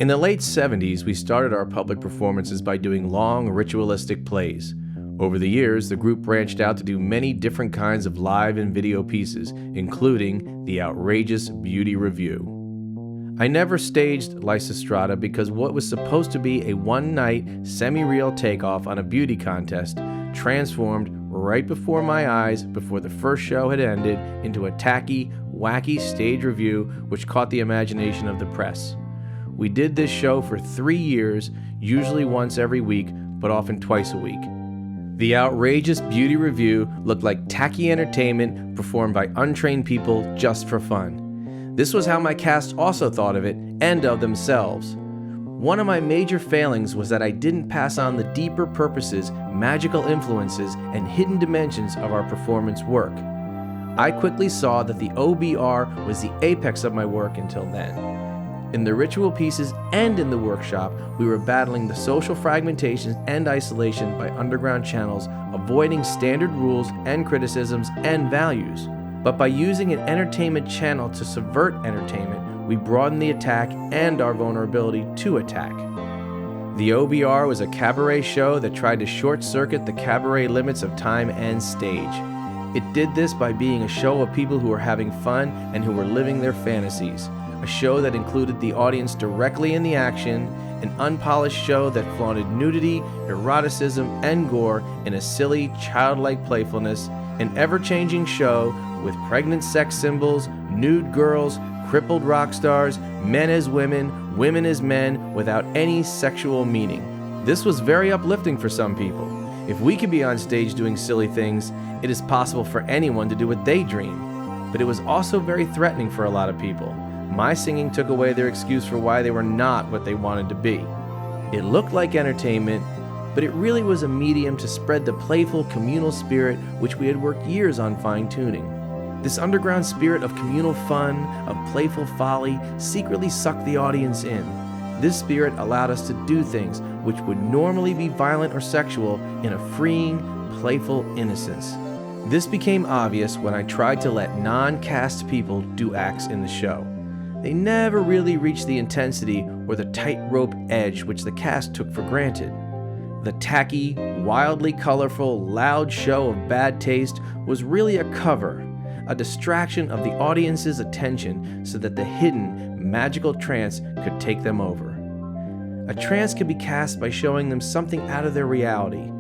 In the late 70s, we started our public performances by doing long, ritualistic plays. Over the years, the group branched out to do many different kinds of live and video pieces, including the outrageous beauty review. I never staged Lysistrata because what was supposed to be a one-night, semi-real takeoff on a beauty contest transformed right before my eyes before the first show had ended into a tacky, wacky stage review which caught the imagination of the press. We did this show for 3 years, usually once every week, but often twice a week. The outrageous beauty review looked like tacky entertainment performed by untrained people just for fun. This was how my cast also thought of it and of themselves. One of my major failings was that I didn't pass on the deeper purposes, magical influences, and hidden dimensions of our performance work. I quickly saw that the OBR was the apex of my work until then. In the ritual pieces and in the workshop, we were battling the social fragmentation and isolation by underground channels, avoiding standard rules and criticisms and values. But by using an entertainment channel to subvert entertainment, we broadened the attack and our vulnerability to attack. The OBR was a cabaret show that tried to short-circuit the cabaret limits of time and stage. It did this by being a show of people who were having fun and who were living their fantasies. A show that included the audience directly in the action, an unpolished show that flaunted nudity, eroticism, and gore in a silly, childlike playfulness, an ever-changing show with pregnant sex symbols, nude girls, crippled rock stars, men as women, women as men, without any sexual meaning. This was very uplifting for some people. If we could be on stage doing silly things, it is possible for anyone to do what they dream. But it was also very threatening for a lot of people. My singing took away their excuse for why they were not what they wanted to be. It looked like entertainment, but it really was a medium to spread the playful communal spirit which we had worked years on fine-tuning. This underground spirit of communal fun, of playful folly, secretly sucked the audience in. This spirit allowed us to do things which would normally be violent or sexual in a freeing, playful innocence. This became obvious when I tried to let non-cast people do acts in the show. They never really reached the intensity or the tightrope edge which the cast took for granted. The tacky, wildly colorful, loud show of bad taste was really a cover, a distraction of the audience's attention so that the hidden, magical trance could take them over. A trance can be cast by showing them something out of their reality.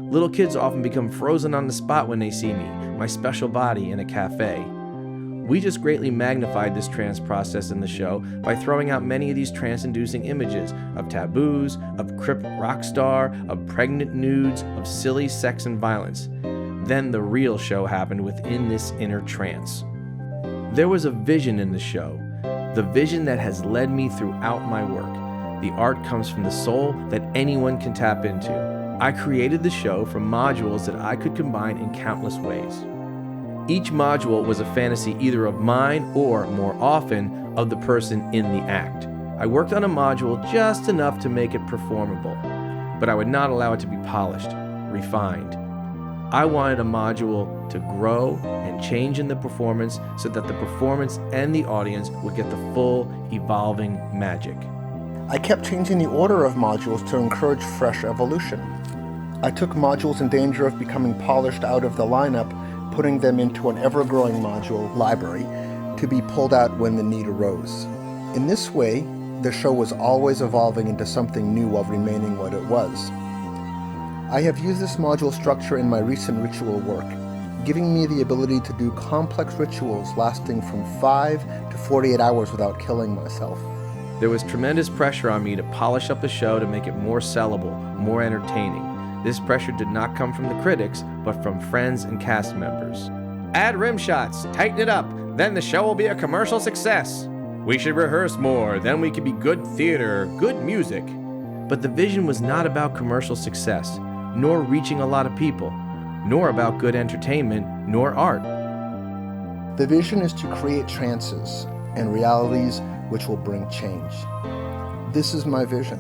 Little kids often become frozen on the spot when they see me, my special body, in a cafe. We just greatly magnified this trance process in the show by throwing out many of these trance-inducing images of taboos, of crip rock star, of pregnant nudes, of silly sex and violence. Then the real show happened within this inner trance. There was a vision in the show, the vision that has led me throughout my work. The art comes from the soul that anyone can tap into. I created the show from modules that I could combine in countless ways. Each module was a fantasy either of mine or, more often, of the person in the act. I worked on a module just enough to make it performable, but I would not allow it to be polished, refined. I wanted a module to grow and change in the performance so that the performance and the audience would get the full, evolving magic. I kept changing the order of modules to encourage fresh evolution. I took modules in danger of becoming polished out of the lineup, putting them into an ever-growing module library to be pulled out when the need arose. In this way, the show was always evolving into something new while remaining what it was. I have used this module structure in my recent ritual work, giving me the ability to do complex rituals lasting from 5 to 48 hours without killing myself. There was tremendous pressure on me to polish up the show to make it more sellable, more entertaining. This pressure did not come from the critics, but from friends and cast members. Add rim shots, tighten it up, then the show will be a commercial success. We should rehearse more, then we could be good theater, good music. But the vision was not about commercial success, nor reaching a lot of people, nor about good entertainment, nor art. The vision is to create trances and realities which will bring change. This is my vision.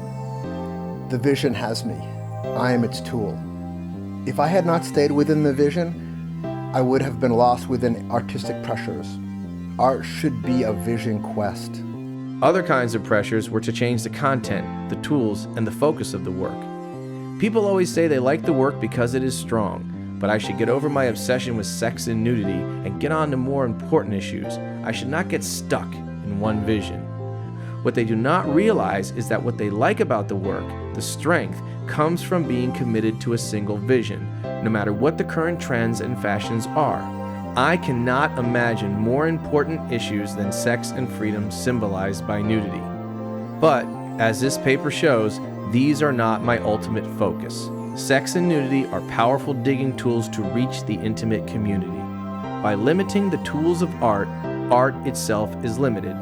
The vision has me. I am its tool. If I had not stayed within the vision, I would have been lost within artistic pressures. Art should be a vision quest. Other kinds of pressures were to change the content, the tools, and the focus of the work. People always say they like the work because it is strong, but I should get over my obsession with sex and nudity and get on to more important issues. I should not get stuck in one vision. What they do not realize is that what they like about the work, the strength, comes from being committed to a single vision, no matter what the current trends and fashions are. I cannot imagine more important issues than sex and freedom symbolized by nudity. But, as this paper shows, these are not my ultimate focus. Sex and nudity are powerful digging tools to reach the intimate community. By limiting the tools of art, art itself is limited.